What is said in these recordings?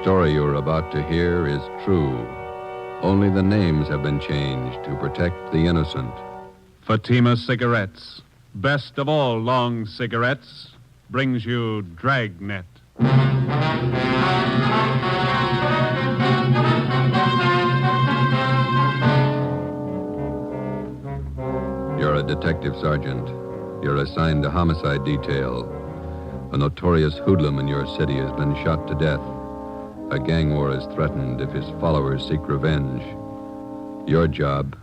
story you're about to hear is true. Only the names have been changed to protect the innocent. Fatima Cigarettes, best of all long cigarettes, brings you Dragnet. You're a detective sergeant. You're assigned to homicide detail. A notorious hoodlum in your city has been shot to death. A gang war is threatened if his followers seek revenge. Your job,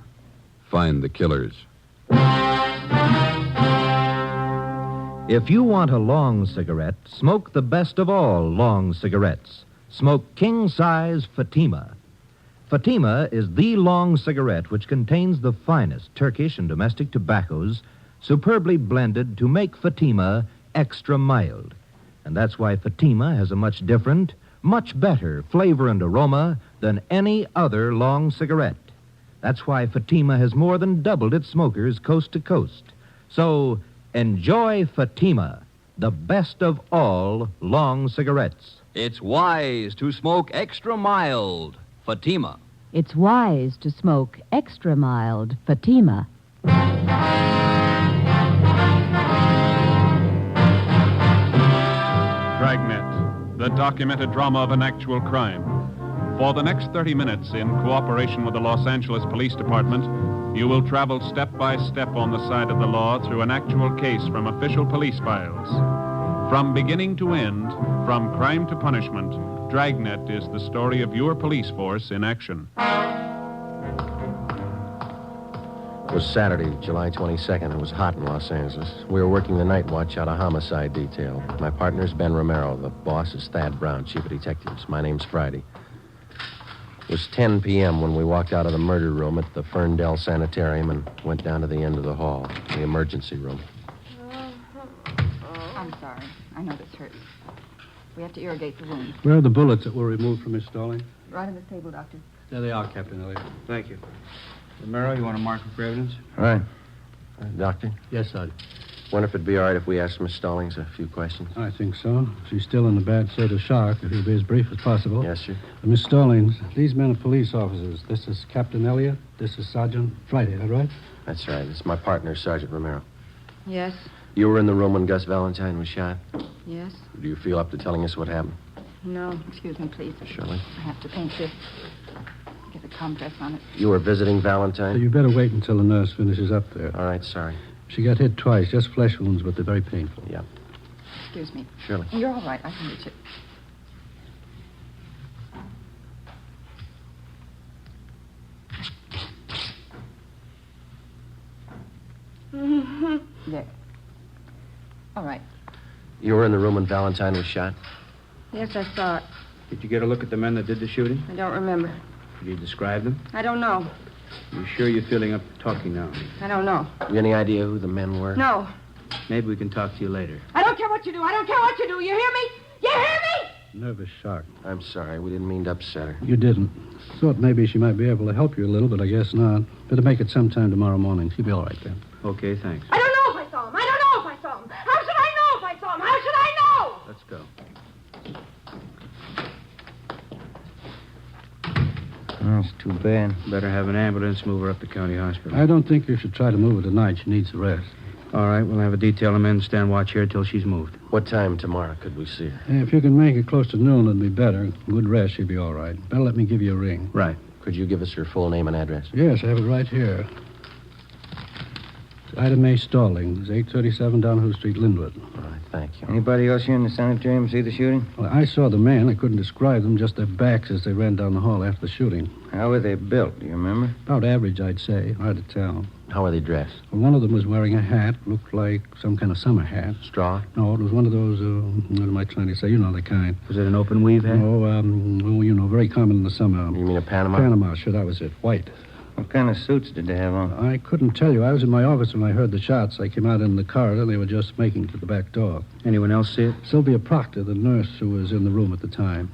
find the killers. If you want a long cigarette, smoke the best of all long cigarettes. Smoke king-size Fatima. Fatima is the long cigarette which contains the finest Turkish and domestic tobaccos superbly blended to make Fatima extra mild. And that's why Fatima has a much different, much better flavor and aroma than any other long cigarette. That's why Fatima has more than doubled its smokers coast to coast. So enjoy Fatima, the best of all long cigarettes. It's wise to smoke extra mild Fatima. It's wise to smoke extra mild Fatima. Dragnet, the documented drama of an actual crime. For the next 30 minutes, in cooperation with the Los Angeles Police Department, you will travel step by step on the side of the law through an actual case from official police files. From beginning to end, from crime to punishment, Dragnet is the story of your police force in action. It was Saturday, July 22nd. It was hot in Los Angeles. We were working the night watch out of homicide detail. My partner's Ben Romero. The boss is Thad Brown, chief of detectives. My name's Friday. It was 10 p.m. when we walked out of the murder room at the Ferndale Sanitarium and went down to the end of the hall, the emergency room. I'm sorry. I know this hurts. We have to irrigate the wound. Where are the bullets that were removed from Miss Stalling? Right on the table, Doctor. There they are, Captain Elliott. Thank you. Romero, you want to mark them for evidence? All right. Doctor? Yes, Sergeant. Wonder if it'd be all right if we asked Miss Stallings a few questions? I think so. She's still in a bad state of shock. If you'll be as brief as possible. Yes, sir. Miss Stallings, these men are police officers. This is Captain Elliott. This is Sergeant Friday, is that right? That's right. It's my partner, Sergeant Romero. Yes. You were in the room when Gus Valentine was shot? Yes. Do you feel up to telling us what happened? No. Excuse me, please. Surely. I have to paint this. Get a compress on it. You were visiting Valentine? So you better wait until the nurse finishes up there. All right, sorry. She got hit twice, just flesh wounds, but they're very painful. Yeah. Excuse me. Surely. You're all right. I can reach it. There. All right. You were in the room when Valentine was shot? Yes, I saw it. Did you get a look at the men that did the shooting? I don't remember. Could you describe them? I don't know. You sure you're feeling up to talking now? I don't know. You any idea who the men were? No. Maybe we can talk to you later. I don't care what you do. I don't care what you do. You hear me? You hear me? Nervous shock. I'm sorry. We didn't mean to upset her. You didn't. Thought maybe she might be able to help you a little, but I guess not. Better make it sometime tomorrow morning. She'll be all right then. Okay, thanks. I don't know if I saw him. I don't know if I saw him. How should I know if I saw him? How should I know? Let's go. That's too bad. Better have an ambulance move her up to county hospital. I don't think you should try to move her tonight. She needs a rest. All right, we'll have a detail of men stand watch here till she's moved. What time tomorrow could we see her? If you can make it close to noon, it'd be better. Good rest, she'll be all right. Better let me give you a ring. Right. Could you give us her full name and address? Yes, I have it right here. It's Ida Mae Stallings, 837 Downhill Street, Linwood. All right, thank you. Anybody else here in the sanitarium see the shooting? Well, I saw the men. I couldn't describe them, just their backs as they ran down the hall after the shooting. How were they built, do you remember? About average, I'd say. Hard to tell. How are they dressed? Well, one of them was wearing a hat, looked like some kind of summer hat. Straw? No, it was one of those, what am I trying to say? You know the kind. Was it an open weave hat? Oh, you know, very common in the summer. You mean a Panama? Panama, sure, that was it. White. What kind of suits did they have on? I couldn't tell you. I was in my office when I heard the shots. I came out in the corridor. They were just making to the back door. Anyone else see it? Sylvia Proctor, the nurse who was in the room at the time.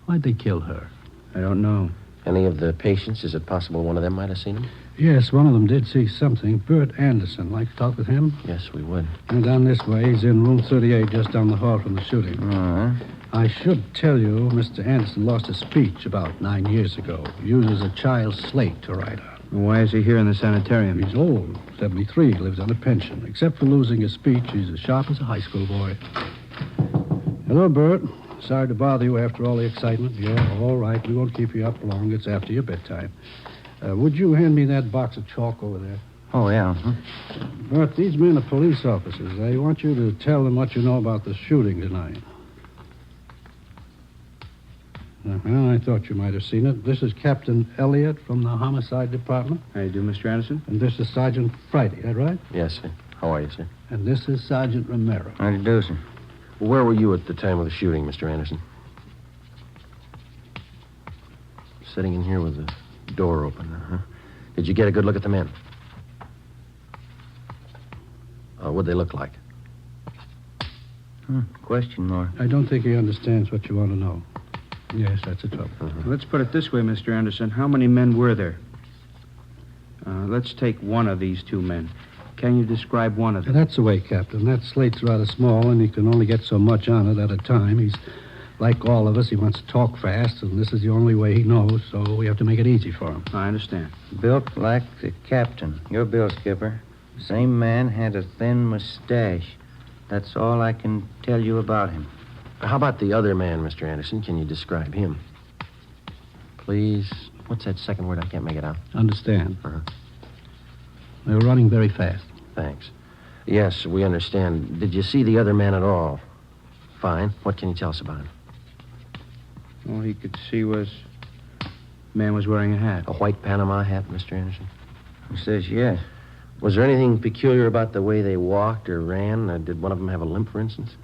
Why'd they kill her? I don't know. Any of the patients? Is it possible one of them might have seen him? Yes, one of them did see something. Bert Anderson. Like to talk with him? Yes, we would. And down this way. He's in room 38, just down the hall from the shooting. All right. I should tell you, Mr. Anderson lost a speech about 9 years ago. He uses a child's slate to write on. Why is he here in the sanitarium? He's old, 73, lives on a pension. Except for losing his speech, he's as sharp as a high school boy. Hello, Bert. Sorry to bother you after all the excitement. Yeah, all right. We won't keep you up long. It's after your bedtime. Would you hand me that box of chalk over there? Oh, yeah. Bert, these men are police officers. I want you to tell them what you know about the shooting tonight. I thought you might have seen it. This is Captain Elliott from the Homicide Department. How do you do, Mr. Anderson? And this is Sergeant Friday, is that right? Yes, sir. How are you, sir? And this is Sergeant Romero. How do you do, sir? Where were you at the time of the shooting, Mr. Anderson? Sitting in here with the door open, huh? Did you get a good look at the men? What'd they look like? Question mark. I don't think he understands what you want to know. Yes, that's a trouble. Let's put it this way, Mr. Anderson. How many men were there? Let's take one of these two men. Can you describe one of them? That's the way, Captain. That slate's rather small, and he can only get so much on it at a time. He's like all of us. He wants to talk fast, and this is the only way he knows, so we have to make it easy for him. I understand. Built like the captain. Your bill, Skipper. Same man had a thin mustache. That's all I can tell you about him. How about the other man, Mr. Anderson? Can you describe him? Please. What's that second word? I can't make it out. Understand. Uh-huh. They were running very fast. Thanks. Yes, we understand. Did you see the other man at all? Fine. What can you tell us about him? All he could see was... man was wearing a hat. A white Panama hat, Mr. Anderson? Who says yes? Was there anything peculiar about the way they walked or ran? Did one of them have a limp, for instance?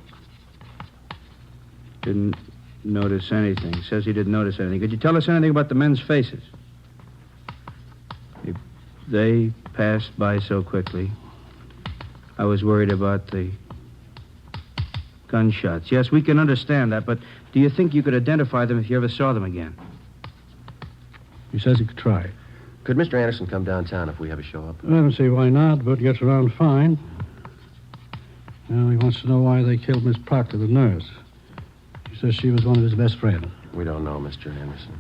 Didn't notice anything. Says he didn't notice anything. Could you tell us anything about the men's faces? They passed by so quickly. I was worried about the gunshots. Yes, we can understand that, but do you think you could identify them if you ever saw them again? He says he could try. Could Mr. Anderson come downtown if we have a show up? I don't see why not, but gets around fine. Well, he wants to know why they killed Miss Proctor, the nurse. He says she was one of his best friends. We don't know, Mr. Anderson.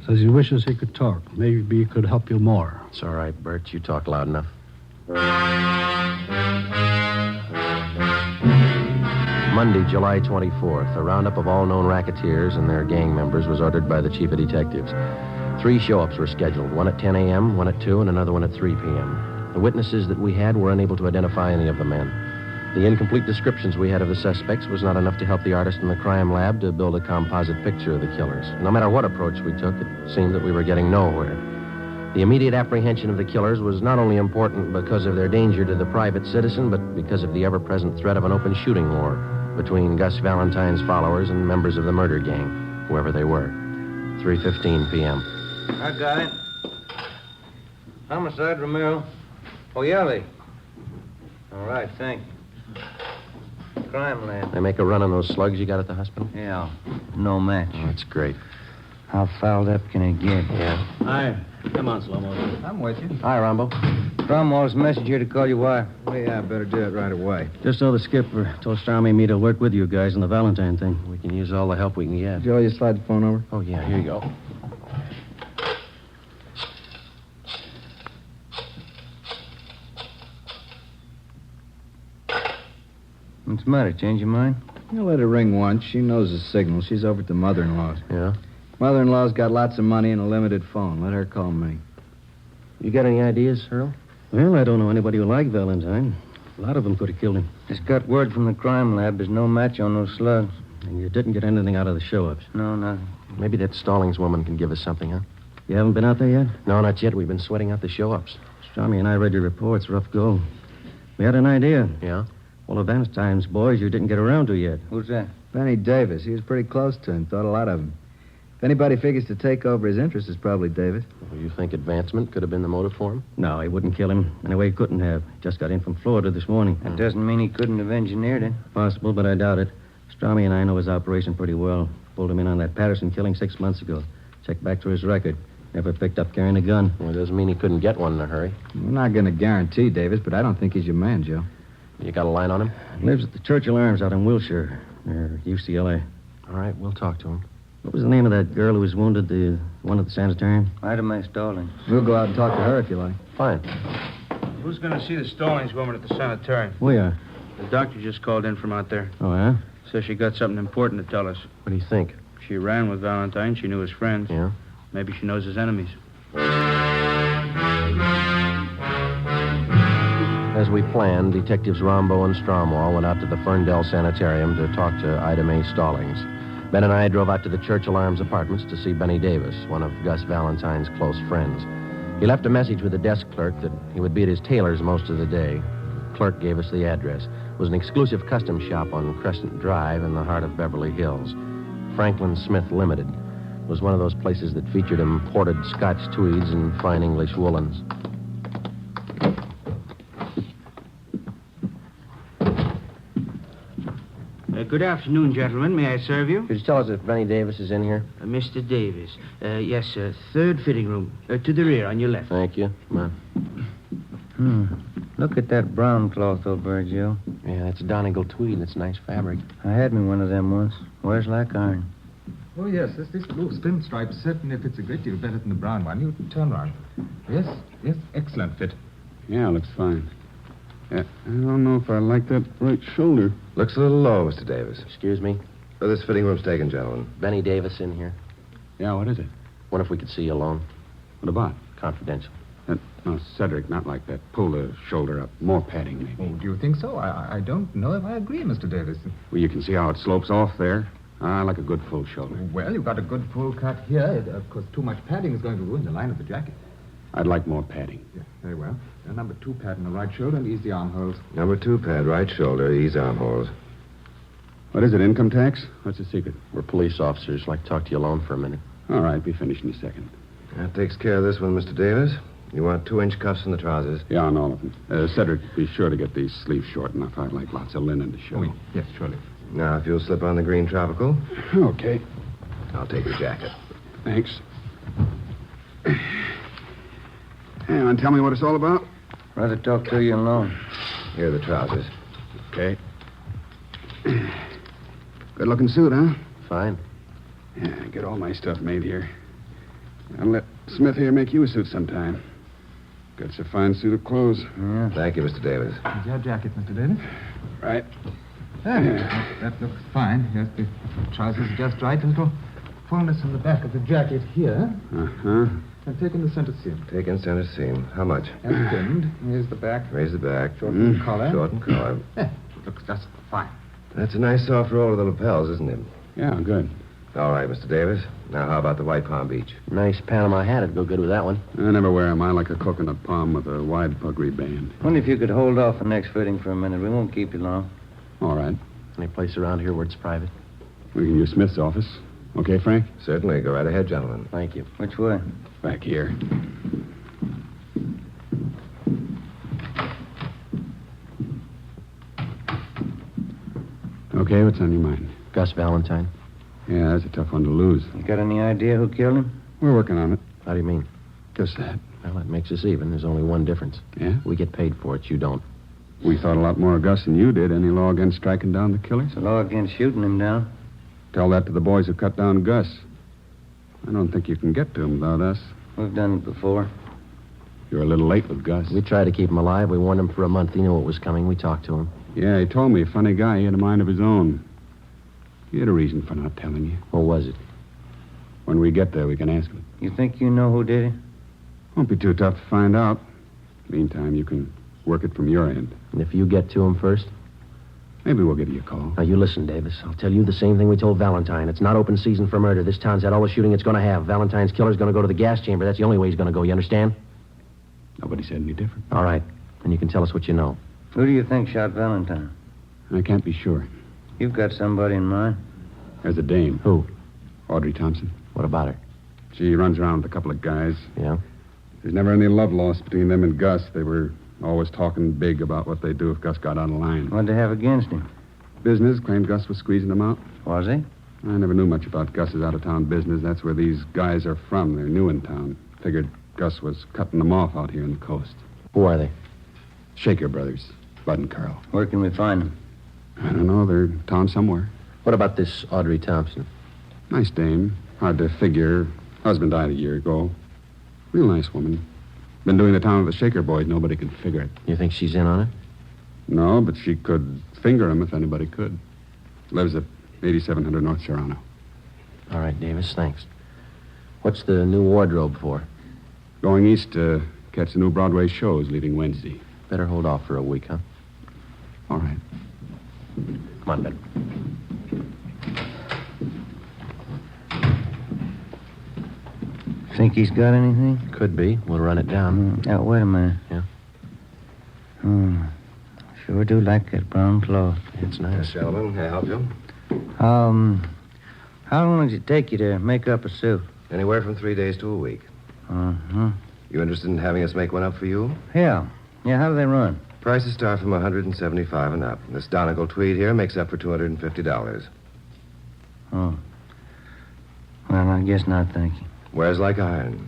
Says he wishes he could talk. Maybe he could help you more. It's all right, Bert. You talk loud enough. Monday, July 24th, a roundup of all known racketeers and their gang members was ordered by the chief of detectives. 3 show-ups were scheduled, one at 10 a.m., one at 2, and another one at 3 p.m. The witnesses that we had were unable to identify any of the men. The incomplete descriptions we had of the suspects was not enough to help the artist in the crime lab to build a composite picture of the killers. No matter what approach we took, it seemed that we were getting nowhere. The immediate apprehension of the killers was not only important because of their danger to the private citizen, but because of the ever-present threat of an open shooting war between Gus Valentine's followers and members of the murder gang, whoever they were. 3:15 p.m. I got it. Homicide, Romero. Oh, Yelly. All right, thank you. Crime lab. They make a run on those slugs you got at the hospital? Yeah, no match. Oh, that's great. How fouled up can it get? Yeah. Hi. Come on, Slow-Mo. I'm with you. Hi, Rombo. Cromwell's message here to call you why. Well, yeah, I better do it right away. Just so the skipper told Starmy and me to work with you guys on the Valentine thing. We can use all the help we can get. Joe, you slide the phone over? Oh, yeah, here you go. What's the matter? Change your mind? You let her ring once. She knows the signal. She's over at the mother-in-law's. Yeah? Mother-in-law's got lots of money and a limited phone. Let her call me. You got any ideas, Earl? Well, I don't know anybody who liked Valentine. A lot of them could have killed him. Just got word from the crime lab. There's no match on those slugs. And you didn't get anything out of the show-ups. No, nothing. Maybe that Stallings woman can give us something, huh? You haven't been out there yet? No, not yet. We've been sweating out the show-ups. Starmy and I read your reports. Rough go. We had an idea. Yeah? Well, of Valentine's boys you didn't get around to yet. Who's that? Benny Davis. He was pretty close to him. Thought a lot of him. If anybody figures to take over his interest, it's probably Davis. Well, you think advancement could have been the motive for him? No, he wouldn't kill him. Anyway, he couldn't have. Just got in from Florida this morning. That doesn't mean he couldn't have engineered it. Possible, but I doubt it. Starmy and I know his operation pretty well. Pulled him in on that Patterson killing 6 months ago. Checked back through his record. Never picked up carrying a gun. Well, it doesn't mean he couldn't get one in a hurry. We're not going to guarantee Davis, but I don't think he's your man, Joe. You got a line on him? Lives at the Churchill Arms out in Wilshire. UCLA. All right, we'll talk to him. What was the name of that girl who was wounded, the one at the sanitarium? Ida Mae Stallings. We'll go out and talk to her if you like. Fine. Who's going to see the Stallings woman at the sanitarium? We are. The doctor just called in from out there. Oh, yeah? Says she got something important to tell us. What do you think? She ran with Valentine. She knew his friends. Yeah? Maybe she knows his enemies. As we planned, Detectives Rombo and Stromwall went out to the Ferndale Sanitarium to talk to Ida Mae Stallings. Ben and I drove out to the Churchill Arms Apartments to see Benny Davis, one of Gus Valentine's close friends. He left a message with the desk clerk that he would be at his tailor's most of the day. The clerk gave us the address. It was an exclusive custom shop on Crescent Drive in the heart of Beverly Hills. Franklin Smith Limited was one of those places that featured imported Scotch tweeds and fine English woolens. Good afternoon, gentlemen. May I serve you? Could you tell us if Benny Davis is in here? Mr. Davis. Yes, sir. Third fitting room. To the rear, on your left. Thank you. Come on. Look at that brown cloth over there, Joe. Yeah, that's Donegal tweed. It's nice fabric. I had me one of them once. Wears like iron. Oh, yes. This blue pinstripe certainly fits a great deal better than the brown one. You turn round. Yes, excellent fit. Yeah, looks fine. I don't know if I like that right shoulder. Looks a little low, Mr. Davis. Excuse me? This fitting room's taken, gentlemen. Benny Davis in here. Yeah, what is it? Wonder if we could see you alone. What about? Confidential. No, Cedric, not like that. Pull the shoulder up. More padding, maybe. Oh, do you think so? I don't know if I agree, Mr. Davis. Well, you can see how it slopes off there. I like a good full shoulder. Well, you've got a good full cut here. Of course, too much padding is going to ruin the line of the jacket. I'd like more padding. Yeah, very well. A number 2 pad in the right shoulder and easy armholes. Number 2 pad, right shoulder, ease armholes. What is it, income tax? What's the secret? We're police officers. I'd like to talk to you alone for a minute. All right, be finished in a second. That takes care of this one, Mr. Davis. You want 2-inch cuffs in the trousers? Yeah, on all of them. Cedric, be sure to get these sleeves short enough. I'd like lots of linen to show. Oh, yes, surely. Now, if you'll slip on the green tropical. Okay. I'll take your jacket. Thanks. Hey, want to tell me what it's all about? Rather talk to you alone. Here are the trousers. Okay. Good-looking suit, huh? Fine. Yeah, I get all my stuff made here. I'll let Smith here make you a suit sometime. Got a fine suit of clothes. Yeah. Thank you, Mr. Davis. Is your jacket, Mr. Davis? Right. That looks fine. Yes, the trousers are just right. A little fullness in the back of the jacket here. Uh-huh. And taking the center seam. Taking center seam. How much? And trimmed. Here's the back. Raise the back. Shorten collar. Shorten collar. Looks just fine. That's a nice soft roll of the lapels, isn't it? Yeah, good. All right, Mr. Davis. Now, how about the White Palm Beach? Nice Panama hat would go good with that one. I never wear 'em. I like a coconut palm with a wide puggree band. Wonder if you could hold off the next fitting for a minute. We won't keep you long. All right. Any place around here where it's private? We can use Smith's office. Okay, Frank? Certainly. Go right ahead, gentlemen. Thank you. Which way? Back here. Okay, what's on your mind? Gus Valentine. Yeah, that's a tough one to lose. You got any idea who killed him? We're working on it. How do you mean? Just that. Well, that makes us even. There's only one difference. Yeah? We get paid for it. You don't. We thought a lot more of Gus than you did. Any law against striking down the killers? The law against shooting him down. Tell that to the boys who cut down Gus. I don't think you can get to him without us. We've done it before. You're a little late with Gus. We tried to keep him alive. We warned him for a month. He knew what was coming. We talked to him. Yeah, he told me. Funny guy. He had a mind of his own. He had a reason for not telling you. What was it? When we get there, we can ask him. You think you know who did it? Won't be too tough to find out. Meantime, you can work it from your end. And if you get to him first? Maybe we'll give you a call. Now, you listen, Davis. I'll tell you the same thing we told Valentine. It's not open season for murder. This town's had all the shooting it's going to have. Valentine's killer's going to go to the gas chamber. That's the only way he's going to go. You understand? Nobody said any different. All right. Then you can tell us what you know. Who do you think shot Valentine? I can't be sure. You've got somebody in mind. There's a dame. Who? Audrey Thompson. What about her? She runs around with a couple of guys. Yeah? There's never any love lost between them and Gus. They were always talking big about what they'd do if Gus got out of line. What'd they have against him? Business claimed Gus was squeezing them out. Was he? I never knew much about Gus's out-of-town business. That's where these guys are from. They're new in town. Figured Gus was cutting them off out here on the coast. Who are they? Shaker brothers. Bud and Carl. Where can we find them? I don't know. They're in town somewhere. What about this Audrey Thompson? Nice dame. Hard to figure. Husband died a year ago. Real nice woman. Been doing the town with the Shaker boys. Nobody can figure it. You think she's in on it? No, but she could finger him if anybody could. Lives at 8700 North Serrano. All right, Davis, thanks. What's the new wardrobe for? Going east to catch the new Broadway shows leaving Wednesday. Better hold off for a week, huh? All right. Come on, Ben. Think he's got anything? Could be. We'll run it down. Now, wait a minute. Yeah? Sure do like that brown cloth. It's nice. Yes, gentlemen, can I help you? How long does it take you to make up a suit? Anywhere from 3 days to a week. Uh-huh. You interested in having us make one up for you? Yeah. Yeah, how do they run? Prices start from $175 and up. This Donegal tweed here makes up for $250. Oh. Well, I guess not, thank you. Wears like iron.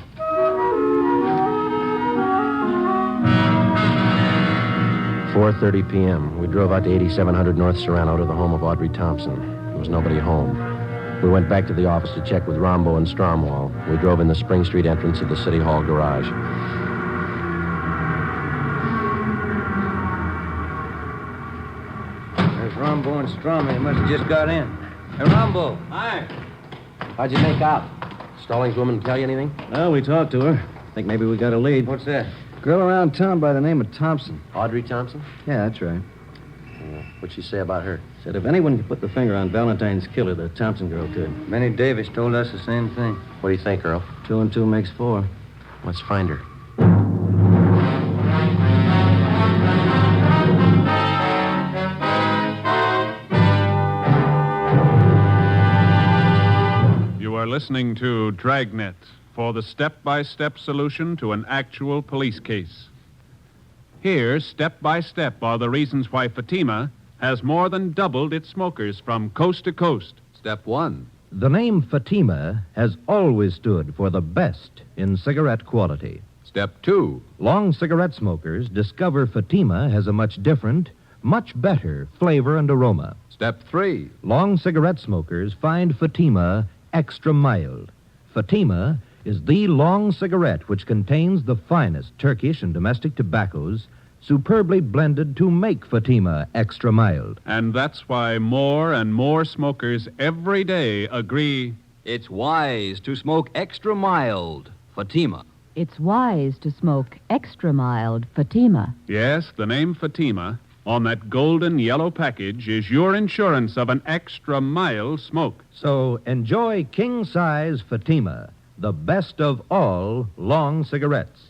$4:30 p.m. We drove out to 8700 North Serrano to the home of Audrey Thompson. There was nobody home. We went back to the office to check with Rombo and Stromwall. We drove in the Spring Street entrance of the City Hall garage. There's Rombo and Strom. They must have just got in. Hey, Rombo. Hi. How'd you make out? Stallings woman tell you anything? Well, we talked to her. Think maybe we got a lead. What's that? Girl around town by the name of Thompson. Audrey Thompson? Yeah, that's right. What'd she say about her? Said if anyone could put the finger on Valentine's killer, the Thompson girl could. Benny Davis told us the same thing. What do you think, Earl? 2 and 2 makes 4. Let's find her. You are listening to Dragnet for the step-by-step solution to an actual police case. Here, step by step, are the reasons why Fatima has more than doubled its smokers from coast to coast. Step 1. The name Fatima has always stood for the best in cigarette quality. Step 2. Long cigarette smokers discover Fatima has a much different, much better flavor and aroma. Step 3. Long cigarette smokers find Fatima extra mild. Fatima is the long cigarette which contains the finest Turkish and domestic tobaccos superbly blended to make Fatima extra mild. And that's why more and more smokers every day agree It's wise to smoke extra mild. Fatima. It's wise to smoke extra mild Fatima. Yes, the name Fatima on that golden yellow package is your insurance of an extra mild smoke. So enjoy king-size Fatima, the best of all long cigarettes.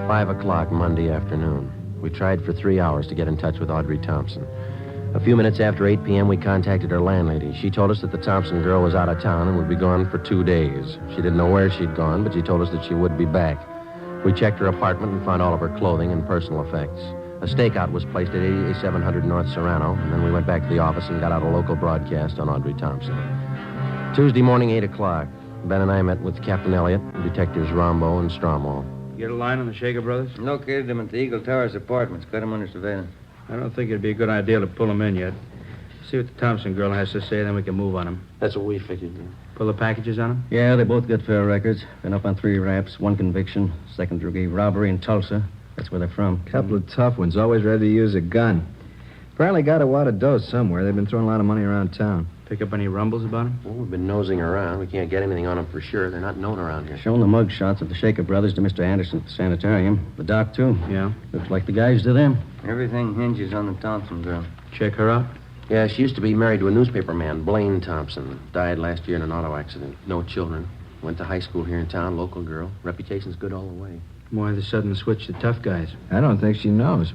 5 o'clock Monday afternoon. We tried for 3 hours to get in touch with Audrey Thompson. A few minutes after 8 p.m., we contacted her landlady. She told us that the Thompson girl was out of town and would be gone for 2 days. She didn't know where she'd gone, but she told us that she would be back. We checked her apartment and found all of her clothing and personal effects. A stakeout was placed at 8700 North Serrano, and then we went back to the office and got out a local broadcast on Audrey Thompson. Tuesday morning, 8 o'clock. Ben and I met with Captain Elliott, Detectives Rombo and Stromwall. Get a line on the Shaker brothers? Located them at the Eagle Towers apartments. Got them under surveillance. I don't think it'd be a good idea to pull them in yet. See what the Thompson girl has to say, then we can move on them. That's what we figured. Pull the packages on them? Yeah, they both got fair records. Been up on 3 raps, 1 conviction, 2nd degree robbery in Tulsa. That's where they're from. Couple of tough ones, always ready to use a gun. Apparently got a wad of dough somewhere. They've been throwing a lot of money around town. Pick up any rumbles about them? Well, we've been nosing around. We can't get anything on them for sure. They're not known around here. Shown the mug shots of the Shaker brothers to Mr. Anderson at the sanitarium. The doc, too. Yeah. Looks like the guys to them. Everything hinges on the Thompson girl. Check her out? Yeah, she used to be married to a newspaper man, Blaine Thompson. Died last year in an auto accident. No children. Went to high school here in town, local girl. Reputation's good all the way. Why the sudden switch to tough guys? I don't think she knows.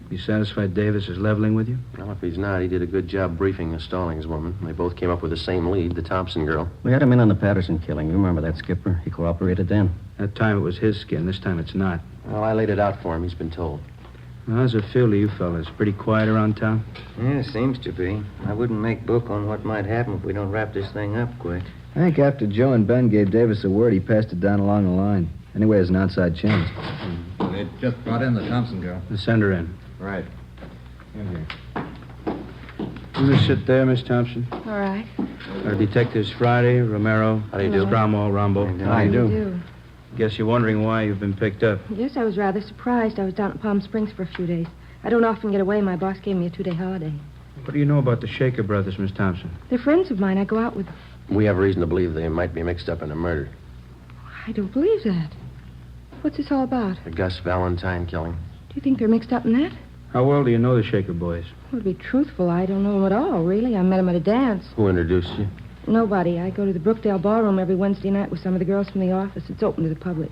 You satisfied Davis is leveling with you? Well, if he's not, he did a good job briefing the Stallings woman. They both came up with the same lead, the Thompson girl. We had him in on the Patterson killing. You remember that, Skipper? He cooperated then. That time it was his skin. This time it's not. Well, I laid it out for him. He's been told. Well, how's it feel to you fellas? Pretty quiet around town? Yeah, seems to be. I wouldn't make book on what might happen if we don't wrap this thing up quick. I think after Joe and Ben gave Davis a word, he passed it down along the line. Anyway, it's an outside chance. They just brought in the Thompson girl. Send her in. Right. In here. You just sit there, Miss Thompson. All right. Our detectives Friday, Romero, How do you do? Stromwell, Rambo. How do you do? Guess you're wondering why you've been picked up. Yes, I was rather surprised. I was down at Palm Springs for a few days. I don't often get away. My boss gave me a 2-day holiday. What do you know about the Shaker brothers, Miss Thompson? They're friends of mine. I go out with them. We have reason to believe they might be mixed up in a murder. I don't believe that. What's this all about? The Gus Valentine killing. Do you think they're mixed up in that? How well do you know the Shaker boys? Well, to be truthful, I don't know them at all, really. I met them at a dance. Who introduced you? Nobody. I go to the Brookdale Ballroom every Wednesday night with some of the girls from the office. It's open to the public.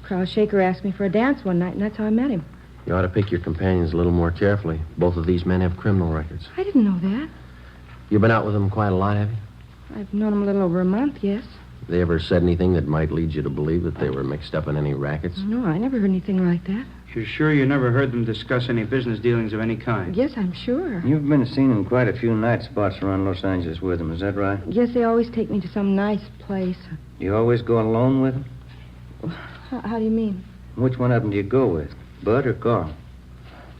Carl Shaker asked me for a dance one night, and that's how I met him. You ought to pick your companions a little more carefully. Both of these men have criminal records. I didn't know that. You've been out with them quite a lot, have you? I've known them a little over a month, yes. They ever said anything that might lead you to believe that they were mixed up in any rackets? No, I never heard anything like that. You're sure you never heard them discuss any business dealings of any kind? Yes, I'm sure. You've been seen in quite a few night spots around Los Angeles with them, is that right? Yes, they always take me to some nice place. You always go alone with them? How do you mean? Which one of them do you go with, Bud or Carl?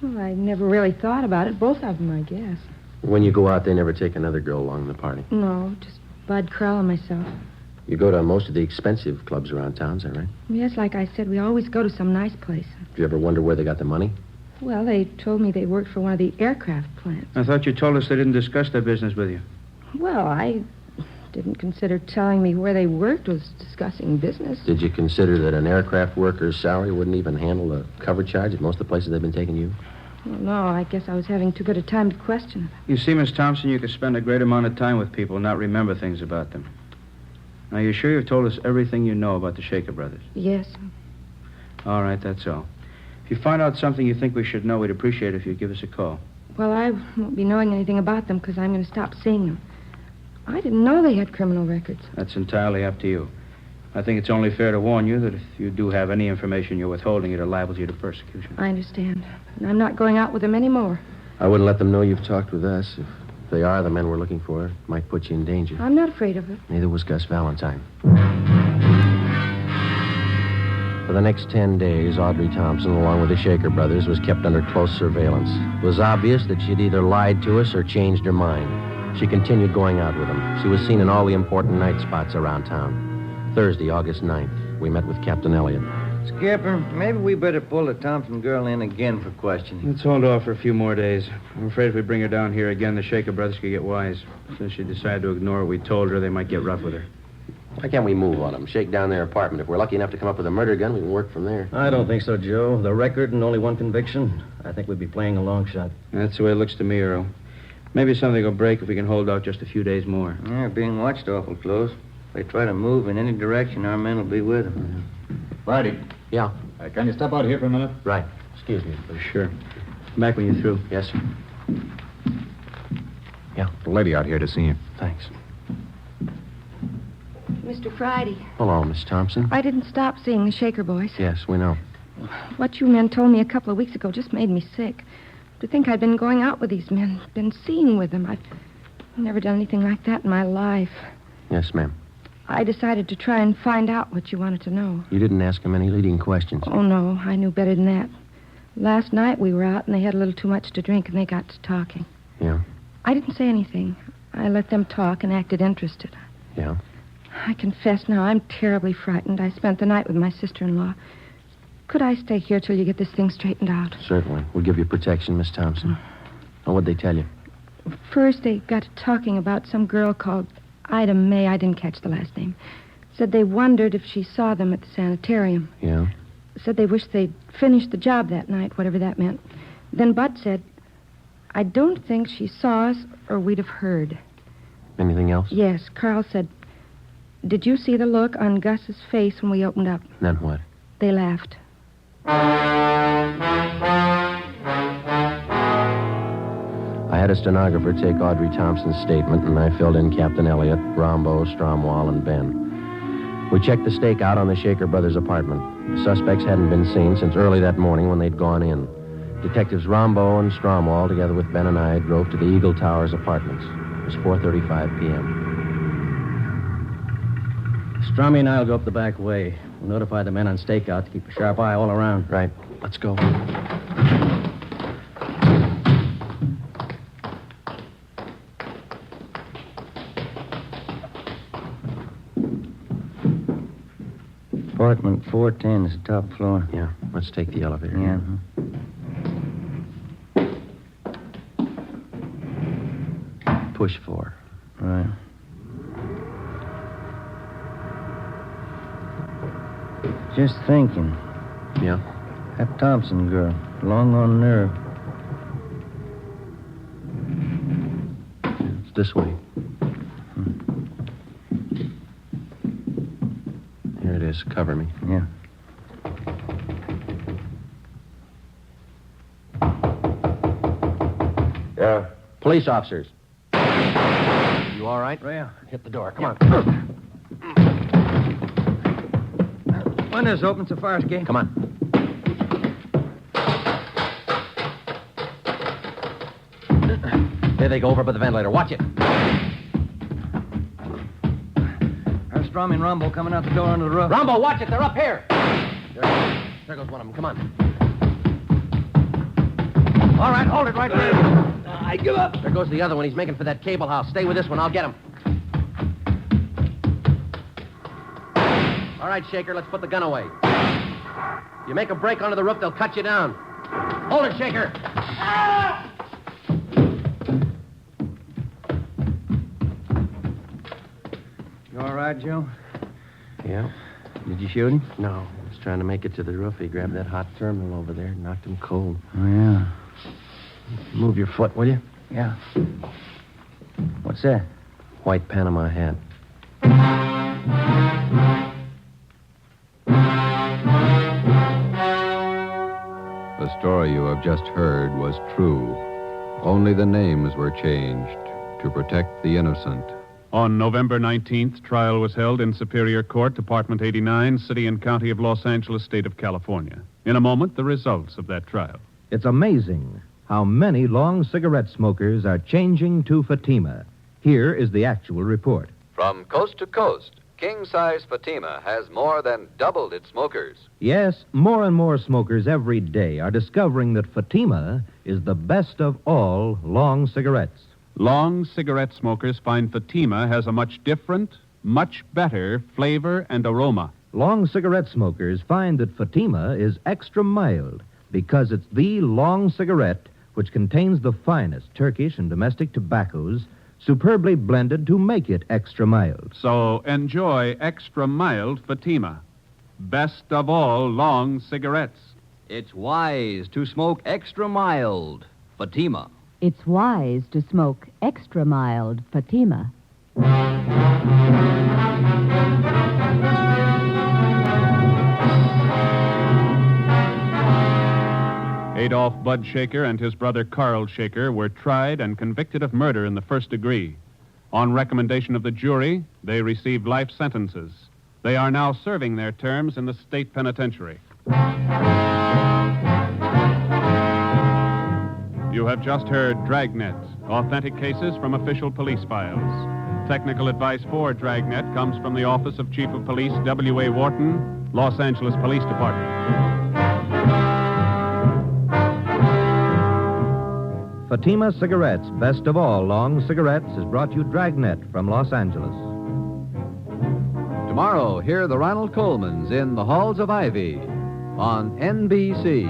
Well, I never really thought about it. Both of them, I guess. When you go out, they never take another girl along to the party. No, just Bud, Carl, and myself. You go to most of the expensive clubs around town, is that right? Yes, like I said, we always go to some nice place. Do you ever wonder where they got the money? Well, they told me they worked for one of the aircraft plants. I thought you told us they didn't discuss their business with you. Well, I didn't consider telling me where they worked was discussing business. Did you consider that an aircraft worker's salary wouldn't even handle the cover charge at most of the places they've been taking you? Well, no, I guess I was having too good a time to question it. You see, Miss Thompson, you could spend a great amount of time with people and not remember things about them. Now, you're sure you've told us everything you know about the Shaker brothers? Yes. All right, that's all. If you find out something you think we should know, we'd appreciate it if you'd give us a call. Well, I won't be knowing anything about them because I'm going to stop seeing them. I didn't know they had criminal records. That's entirely up to you. I think it's only fair to warn you that if you do have any information you're withholding, it liable you to persecution. I understand. And I'm not going out with them anymore. I wouldn't let them know you've talked with us. If they are the men we're looking for, it might put you in danger. I'm not afraid of it. Neither was Gus Valentine. For the next 10 days, Audrey Thompson, along with the Shaker brothers, was kept under close surveillance. It was obvious that she'd either lied to us or changed her mind. She continued going out with them. She was seen in all the important night spots around town. Thursday, August 9th, we met with Captain Elliott. Skipper, maybe we better pull the Thompson girl in again for questioning. Let's hold off for a few more days. I'm afraid if we bring her down here again, the Shaker brothers could get wise. Since she decided to ignore what we told her, they might get rough with her. Why can't we move on them? Shake down their apartment. If we're lucky enough to come up with a murder gun, we can work from there. I don't think so, Joe. The record and only one conviction. I think we'd be playing a long shot. That's the way it looks to me, Earl. Maybe something will break if we can hold out just a few days more. Yeah, being watched awful close. If they try to move in any direction, our men will be with them. Friday. Yeah. Can you step out here for a minute? Right. Excuse me. Sure. Back when you're through. Yes, sir. Yeah. The lady out here to see you. Thanks. Mr. Friday. Hello, Miss Thompson. I didn't stop seeing the Shaker boys. Yes, we know. What you men told me a couple of weeks ago just made me sick. To think I'd been going out with these men, been seeing with them. I've never done anything like that in my life. Yes, ma'am. I decided to try and find out what you wanted to know. You didn't ask them any leading questions. Oh, no, I knew better than that. Last night we were out and they had a little too much to drink and they got to talking. Yeah? I didn't say anything. I let them talk and acted interested. Yeah? I confess now I'm terribly frightened. I spent the night with my sister-in-law. Could I stay here till you get this thing straightened out? Certainly. We'll give you protection, Miss Thompson. Oh, what'd they tell you? First, they got to talking about some girl called Ida May. I didn't catch the last name. Said they wondered if she saw them at the sanitarium. Yeah? Said they wished they'd finished the job that night, whatever that meant. Then Bud said, I don't think she saw us or we'd have heard. Anything else? Yes, Carl said, did you see the look on Gus's face when we opened up? Then what? They laughed. I had a stenographer take Audrey Thompson's statement, and I filled in Captain Elliott, Rombo, Stromwall, and Ben. We checked the stakeout on the Shaker brothers' apartment. The suspects hadn't been seen since early that morning when they'd gone in. Detectives Rombo and Stromwall, together with Ben and I, drove to the Eagle Towers apartments. It was 4:35 p.m. Strummy and I'll go up the back way. We'll notify the men on stakeout to keep a sharp eye all around. Right. Let's go. Apartment 410 is the top floor. Yeah, let's take the elevator. Yeah. Push 4. Right. Just thinking. Yeah? That Thompson girl, long on nerve. It's this way. Here it is. Cover me. Yeah. Yeah. Police officers. You all right? Yeah. Hit the door. Come on. Windows open so far, escape. Come on. There they go over by the ventilator. Watch it. There's Strummy and Rumble coming out the door onto the roof. Rumble, watch it. They're up here. There goes one of them. Come on. All right, hold it right there. I give up. There goes the other one. He's making for that cable house. Stay with this one. I'll get him. All right, Shaker, let's put the gun away. You make a break onto the roof, they'll cut you down. Hold it, Shaker. Ah! You all right, Joe? Yeah. Did you shoot him? No. He was trying to make it to the roof. He grabbed that hot terminal over there and knocked him cold. Oh, yeah. Move your foot, will you? Yeah. What's that? White Panama hat. The story you have just heard was true. Only the names were changed to protect the innocent. On November 19th, trial was held in Superior Court, Department 89, City and County of Los Angeles, State of California. In a moment, the results of that trial. It's amazing how many long cigarette smokers are changing to Fatima. Here is the actual report. From coast to coast, king-size Fatima has more than doubled its smokers. Yes, more and more smokers every day are discovering that Fatima is the best of all long cigarettes. Long cigarette smokers find Fatima has a much different, much better flavor and aroma. Long cigarette smokers find that Fatima is extra mild because it's the long cigarette which contains the finest Turkish and domestic tobaccos superbly blended to make it extra mild. So enjoy extra mild Fatima. Best of all long cigarettes. It's wise to smoke extra mild Fatima. It's wise to smoke extra mild Fatima. Adolph Bud Shaker and his brother Carl Shaker were tried and convicted of murder in the first degree. On recommendation of the jury, they received life sentences. They are now serving their terms in the state penitentiary. You have just heard Dragnet, authentic cases from official police files. Technical advice for Dragnet comes from the Office of Chief of Police W.A. Wharton, Los Angeles Police Department. Fatima Cigarettes, best of all long cigarettes, has brought you Dragnet from Los Angeles. Tomorrow, hear the Ronald Colemans in the Halls of Ivy on NBC.